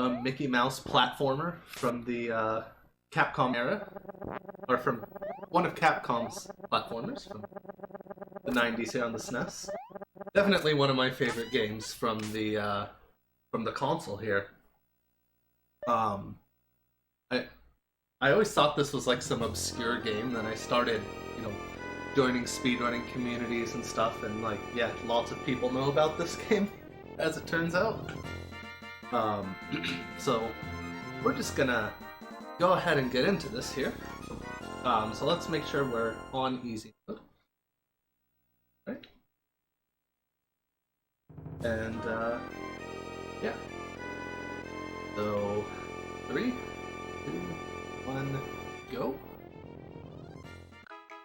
Mickey Mouse platformer from the Capcom era, or from one of Capcom's platformers from the 90s here on the SNES. Definitely one of my favorite games from the console here. I always thought this was like some obscure game. Then I started, joining speedrunning communities and stuff, and like, yeah, lots of people know about this game, as it turns out. So we're just gonna go ahead and get into this here. So let's make sure we're on easy mode. Right? And yeah. So 3, 2, 1, go.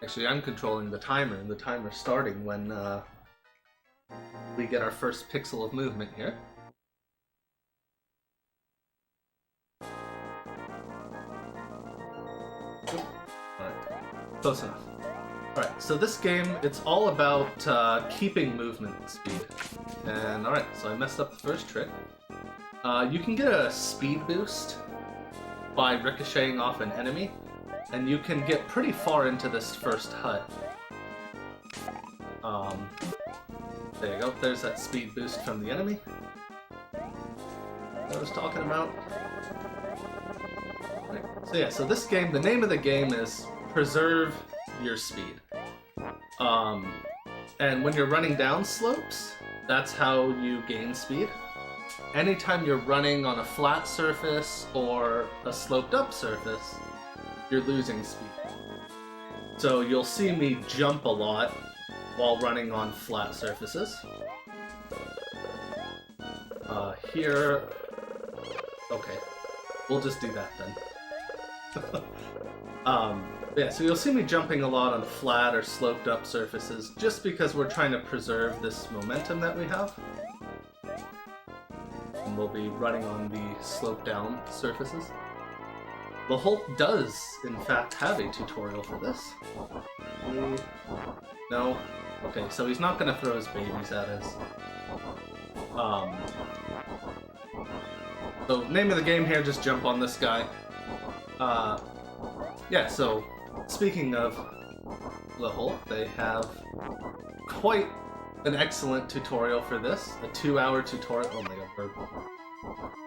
Actually, I'm controlling the timer, and the timer's starting when we get our first pixel of movement here. Alright, close enough. Alright, so this game, it's all about keeping movement speed. And alright, so I messed up the first trick. You can get a speed boost by ricocheting off an enemy, and you can get pretty far into this first hut. There you go, there's that speed boost from the enemy that I was talking about. Right. So yeah, so this game, the name of the game is Preserve Your Speed. And when you're running down slopes, that's how you gain speed. Anytime you're running on a flat surface or a sloped up surface, you're losing speed. So you'll see me jump a lot while running on flat surfaces. Here... Okay, we'll just do that then. Yeah, so you'll see me jumping a lot on flat or sloped up surfaces just because we're trying to preserve this momentum that we have. And we'll be running on the sloped down surfaces. The Hulk does, in fact, have a tutorial for this. No? Okay, so he's not going to throw his babies at us. So, name of the game here, just jump on this guy. Yeah, so, speaking of the Hulk, they have quite an excellent tutorial for this. A 2-hour tutorial. Oh my god,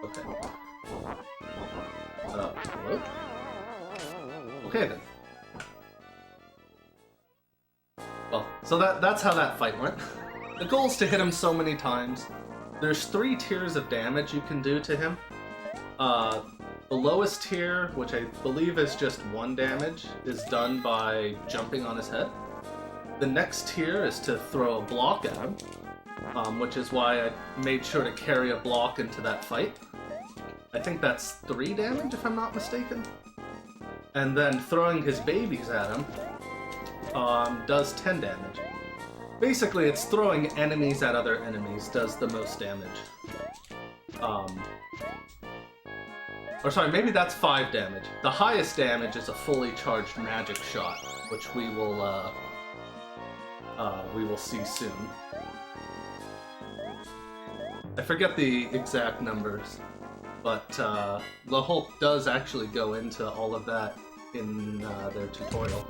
okay. Hello? Okay then. Well, so that's how that fight went. The goal is to hit him so many times. There's 3 tiers of damage you can do to him. The lowest tier, which I believe is just 1 damage, is done by jumping on his head. The next tier is to throw a block at him, which is why I made sure to carry a block into that fight. I think that's 3 damage, if I'm not mistaken. And then throwing his babies at him does 10 damage. Basically, it's throwing enemies at other enemies does the most damage. Or sorry, maybe that's 5 damage. The highest damage is a fully charged magic shot, which we will see soon. I forget the exact numbers, but the Hulk does actually go into all of that in their tutorial,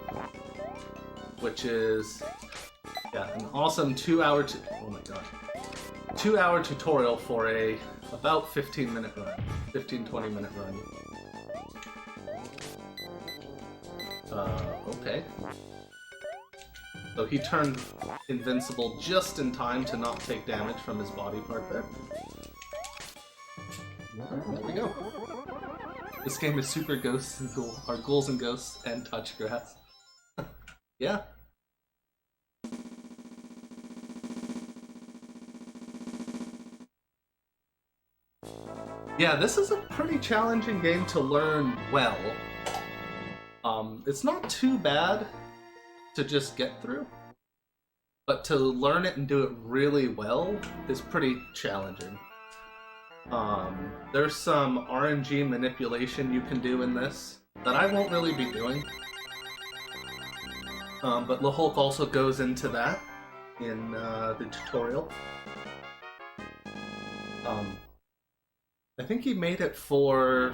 which is, yeah, an awesome 2-hour oh my god, 2-hour tutorial for a about 15-minute run, 15-20 minute run. Okay. So he turned invincible just in time to not take damage from his body part there. There we go. This game is super ghosts and ghouls and ghosts and touch grass. Yeah. Yeah, this is a pretty challenging game to learn well. It's not too bad to just get through, but to learn it and do it really well is pretty challenging. There's some RNG manipulation you can do in this that I won't really be doing. But the Hulk also goes into that in the tutorial. I think he made it for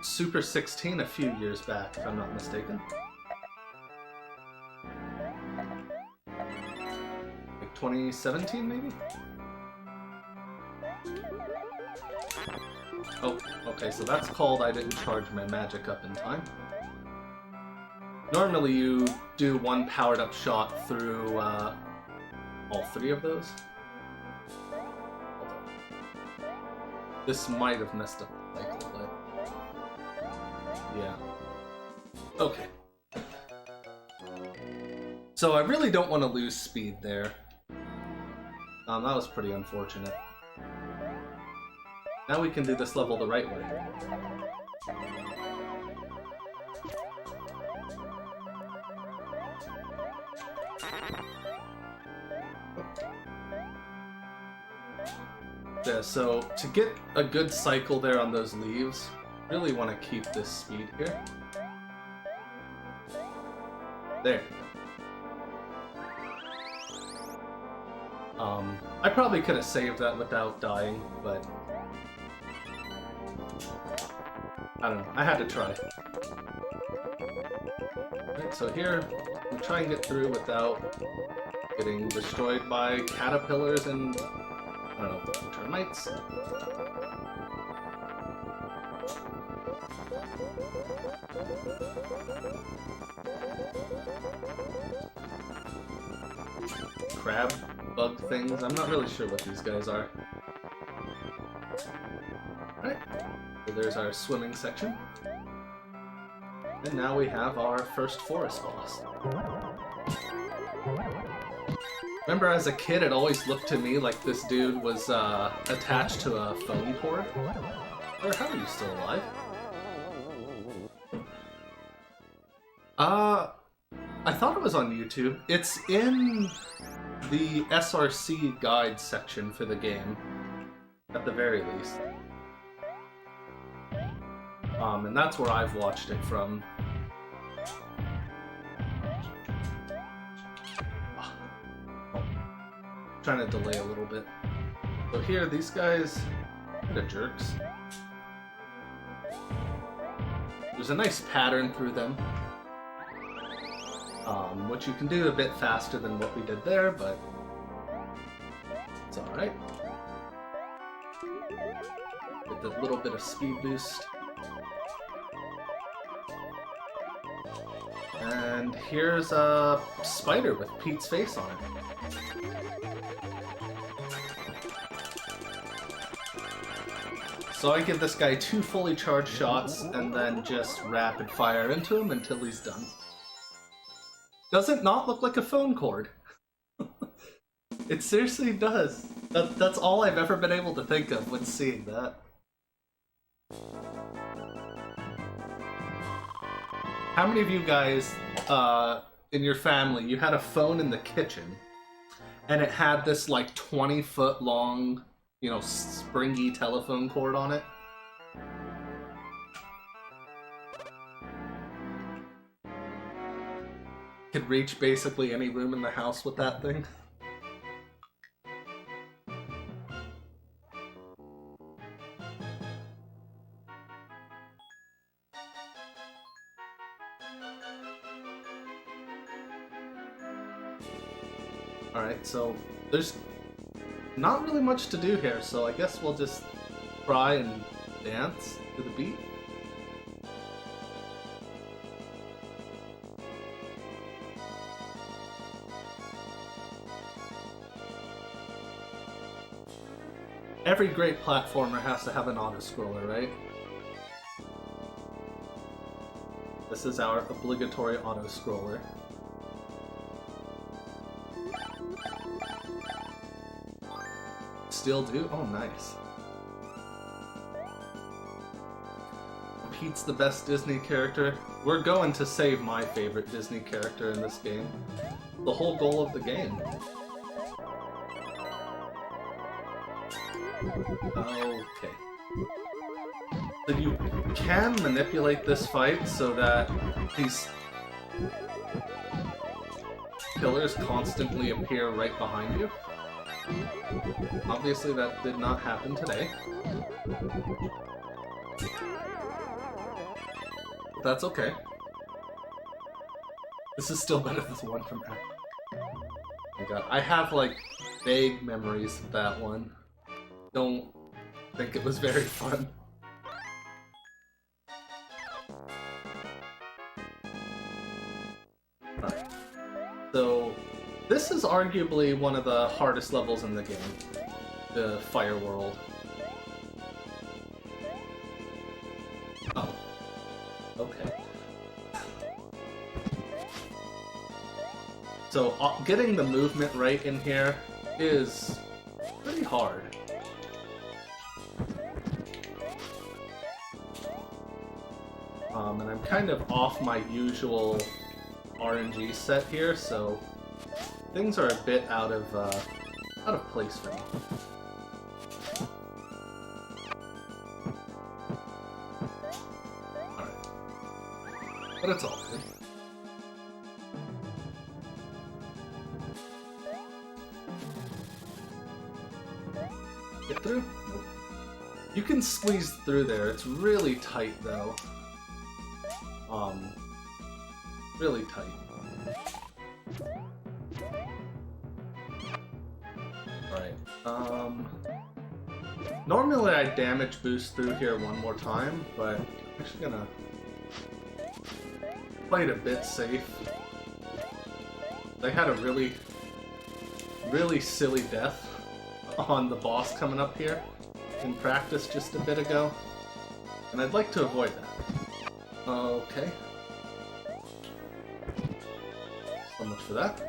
Super 16 a few years back, if I'm not mistaken. Like 2017, maybe? Oh, okay, so that's called I didn't charge my magic up in time. Normally you do one powered up shot through all three of those. This might have messed up the cycle, but yeah. Okay. So I really don't want to lose speed there. That was pretty unfortunate. Now we can do this level the right way. Yeah, so to get a good cycle there on those leaves, really want to keep this speed here. There. I probably could have saved that without dying, but I don't know. I had to try. Right, so here, we try and get through without getting destroyed by caterpillars and, I don't know, termites. Crab bug things. I'm not really sure what these guys are. Alright, so there's our swimming section. And now we have our first forest boss. Remember as a kid, it always looked to me like this dude was attached to a phone cord. Or how are you still alive? I thought it was on YouTube. It's in the SRC guide section for the game, at the very least. And that's where I've watched it from. Trying to delay a little bit. So here, these guys, kind of jerks. There's a nice pattern through them, which you can do a bit faster than what we did there, but it's alright. With a little bit of speed boost. And here's a spider with Pete's face on it. So I give this guy 2 fully charged shots and then just rapid fire into him until he's done. Does it not look like a phone cord? It seriously does. That's all I've ever been able to think of when seeing that. How many of you guys, in your family, you had a phone in the kitchen, and it had this like 20-foot long, you know, springy telephone cord on it? Could reach basically any room in the house with that thing. Alright, so there's not really much to do here, so I guess we'll just try and dance to the beat. Every great platformer has to have an auto-scroller, right? This is our obligatory auto-scroller. Still do? Oh, nice. Pete's the best Disney character. We're going to save my favorite Disney character in this game. The whole goal of the game. Okay. So you can manipulate this fight so that these pillars constantly appear right behind you. Obviously that did not happen today. But that's okay. This is still better than the one from Act. Oh my god, I have like vague memories of that one. Don't think it was very fun. Alright. So, this is arguably one of the hardest levels in the game. The Fire World. Oh. Okay. So, getting the movement right in here is pretty hard. And I'm kind of off my usual RNG set here, so things are a bit out of place for me. Alright. But it's all good. Get through? Nope. You can squeeze through there. It's really tight, though. Really tight. Alright, normally I damage boost through here one more time, but I'm actually gonna play it a bit safe. They had a really silly death on the boss coming up here in practice just a bit ago, and I'd like to avoid that. Okay. So much for that.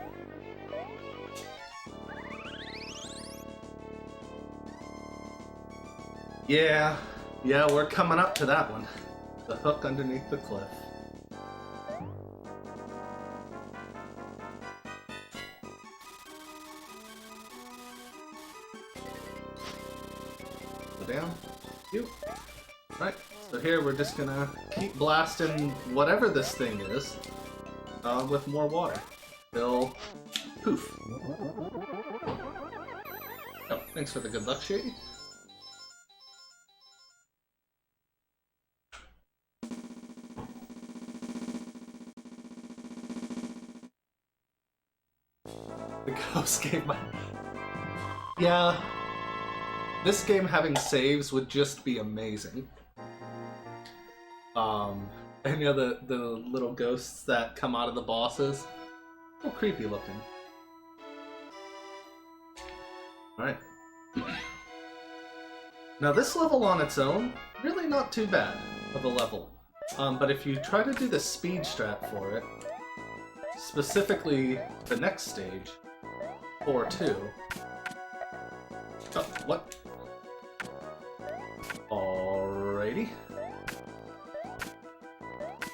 Yeah, we're coming up to that one. The hook underneath the cliff. Go down. You. Right. So here we're just gonna keep blasting whatever this thing is with more water. Till poof. Oh, thanks for the good luck, Shady. The ghost game. Yeah. This game having saves would just be amazing. Any of the little ghosts that come out of the bosses, a little creepy looking. Alright. Now this level on its own, really not too bad of a level. But if you try to do the speed strat for it, specifically the next stage, 4-2. Oh, what? Alrighty.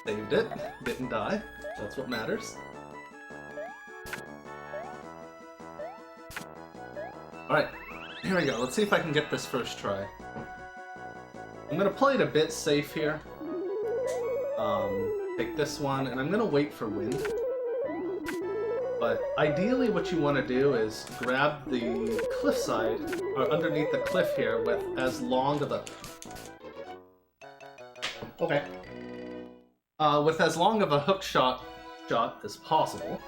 Saved it. Didn't die. That's what matters. Alright, here we go. Let's see if I can get this first try. I'm gonna play it a bit safe here. Take this one, and I'm gonna wait for wind. But ideally what you want to do is grab the cliffside, or underneath the cliff here, with as long of a... Okay. With as long of a hook shot as possible.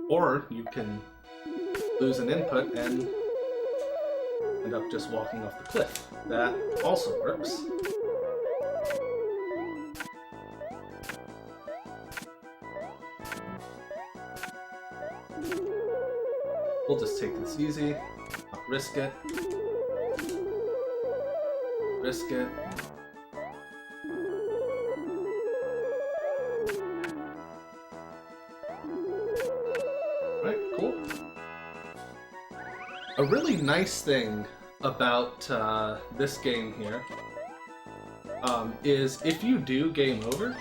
Or you can lose an input and end up just walking off the cliff. That also works. We'll just take this easy, not risk it. Risk it. Alright, cool. A really nice thing about this game here is if you do game over,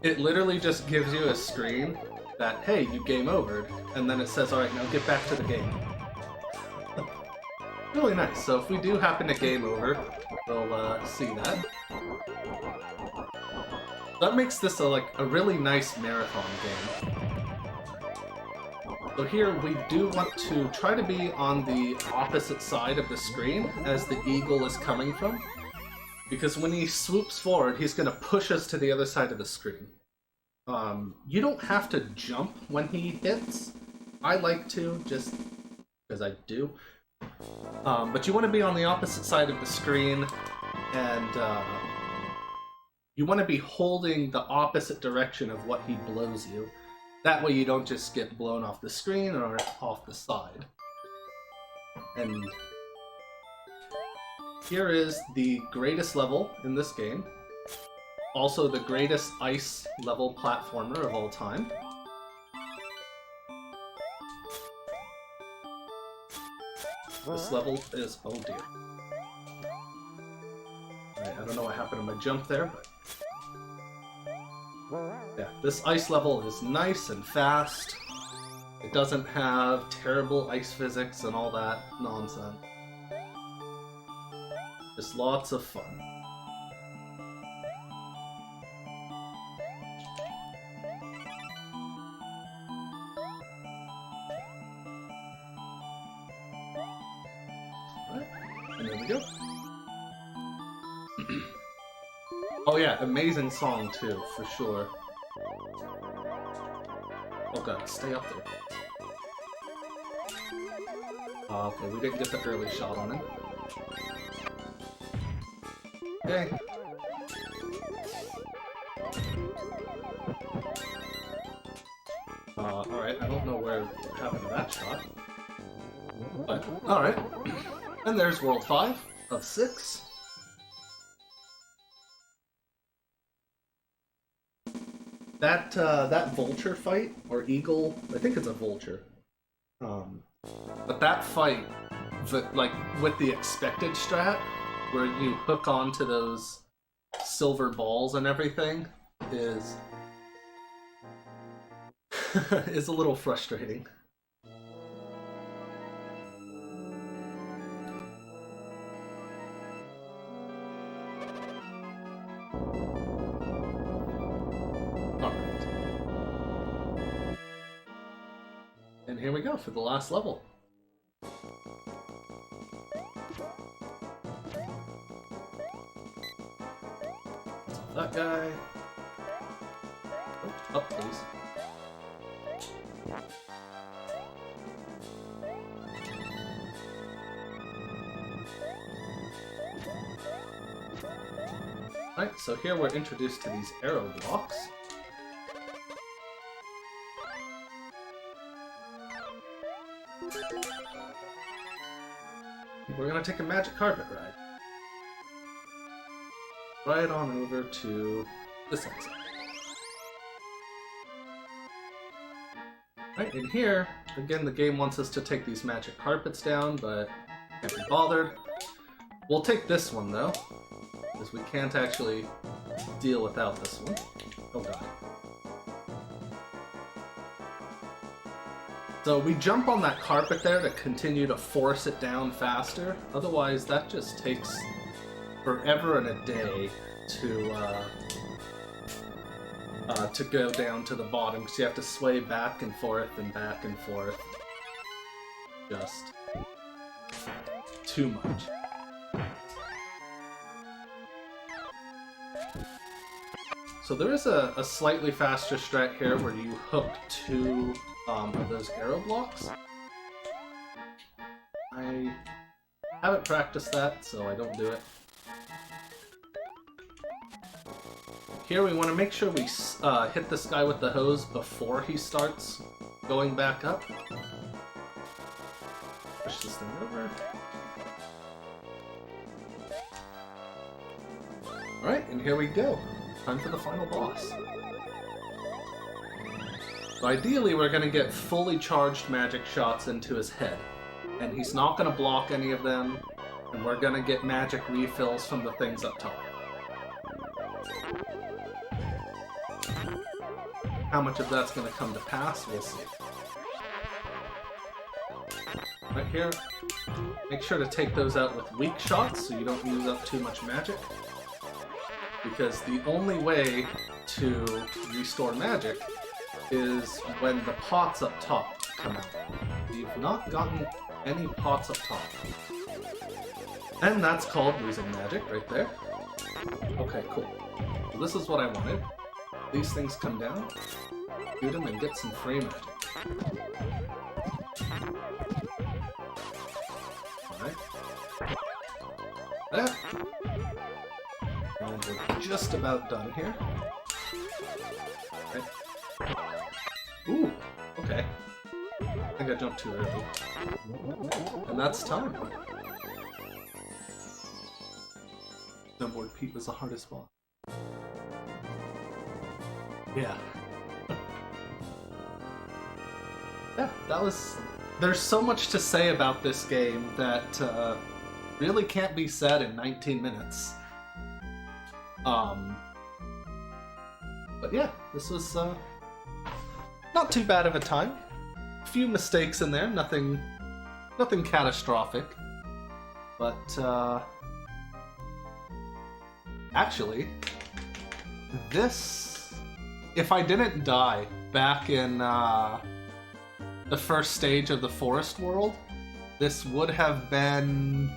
it literally just gives you a screen that, hey, you game overed, and then it says, alright, now get back to the game. Really nice. So if we do happen to game over, we'll see that. That makes this a really nice marathon game. So here we do want to try to be on the opposite side of the screen as the eagle is coming from. Because when he swoops forward, he's going to push us to the other side of the screen. You don't have to jump when he hits. I like to, just because I do. But you want to be on the opposite side of the screen, and you want to be holding the opposite direction of what he blows you. That way you don't just get blown off the screen or off the side. And here is the greatest level in this game. Also the greatest ice level platformer of all time. This level is... oh dear. Alright, I don't know what happened to my jump there, but... yeah, this ice level is nice and fast. It doesn't have terrible ice physics and all that nonsense. Just lots of fun. Alright, and there we go. Oh yeah, amazing song too, for sure. Oh god, stay up there. Okay, we didn't get the early shot on him. Okay. Alright, I don't know where happened to that shot. But, alright. And there's World 5 of 6. That vulture fight, or eagle, I think it's a vulture. But that fight, like, with the expected strat, where you hook onto those silver balls and everything, is is a little frustrating. Alright. And here we go for the last level. That guy. Oh, up, please. Alright, so here we're introduced to these arrow blocks. We're gonna take a magic carpet ride. Right on over to this exit. Right, in here, again, the game wants us to take these magic carpets down, but can't be bothered. We'll take this one, though, because we can't actually deal without this one. Oh god. So we jump on that carpet there to continue to force it down faster, otherwise that just takes forever and a day to go down to the bottom, because you have to sway back and forth and back and forth. Just too much. So there is a slightly faster strat here where you hook two of those arrow blocks. I haven't practiced that, so I don't do it. Here we want to make sure we hit this guy with the hose before he starts going back up. Push this thing over. Alright, and here we go. Time for the final boss. So ideally we're going to get fully charged magic shots into his head. And he's not going to block any of them, and we're going to get magic refills from the things up top. How much of that's going to come to pass, we'll see. Right here, make sure to take those out with weak shots so you don't use up too much magic. Because the only way to restore magic is when the pots up top come out. You've not gotten any pots up top. And that's called losing magic right there. Okay, cool. So this is what I wanted. These things come down, shoot them, and get some free magic. Alright. There. And we're just about done here. Okay. Ooh, okay. I think I jumped too early. And that's time. Snowboard Pete was the hardest boss. Yeah. Yeah, that was... There's so much to say about this game that really can't be said in 19 minutes. But yeah, this was not too bad of a time. A few mistakes in there, nothing catastrophic. But actually, this, if I didn't die back in the first stage of the forest world, this would have been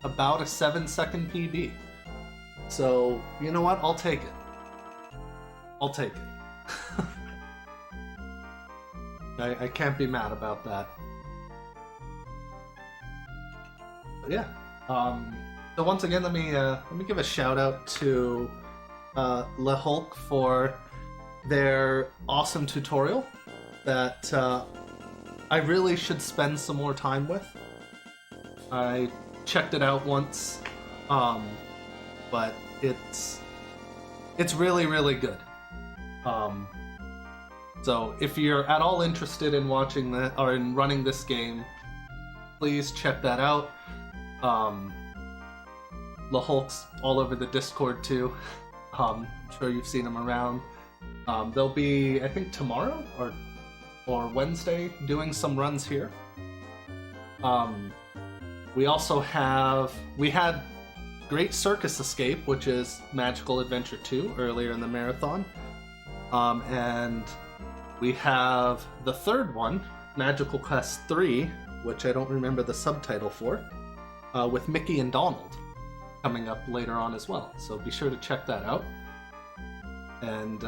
about a 7-second PB. So, you know what? I'll take it. I'll take it. I can't be mad about that. But yeah. So once again, let me give a shout out to Le Hulk for their awesome tutorial that I really should spend some more time with. I checked it out once, but it's really, really good. So if you're at all interested in watching that or in running this game, please check that out. Le Hulk's all over the Discord too. I'm sure you've seen him around. They'll be, I think, tomorrow or Wednesday doing some runs here. We had Great Circus Escape, which is Magical Adventure 2 earlier in the marathon. And we have the third one, Magical Quest 3, which I don't remember the subtitle for, with Mickey and Donald coming up later on as well. So be sure to check that out. And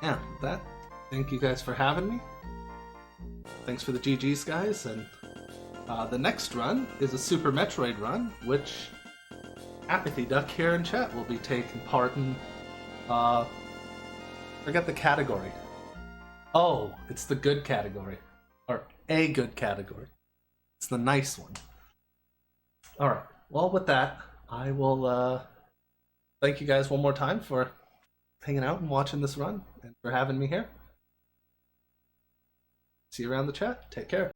yeah, with that, thank you guys for having me. Thanks for the GGs, guys. And the next run is a Super Metroid run, which Apathy Duck here in chat will be taking part in. Forget the category. Oh, it's the good category. Or a good category. It's the nice one. Alright, well with that, I will thank you guys one more time for hanging out and watching this run, and for having me here. See you around the chat. Take care.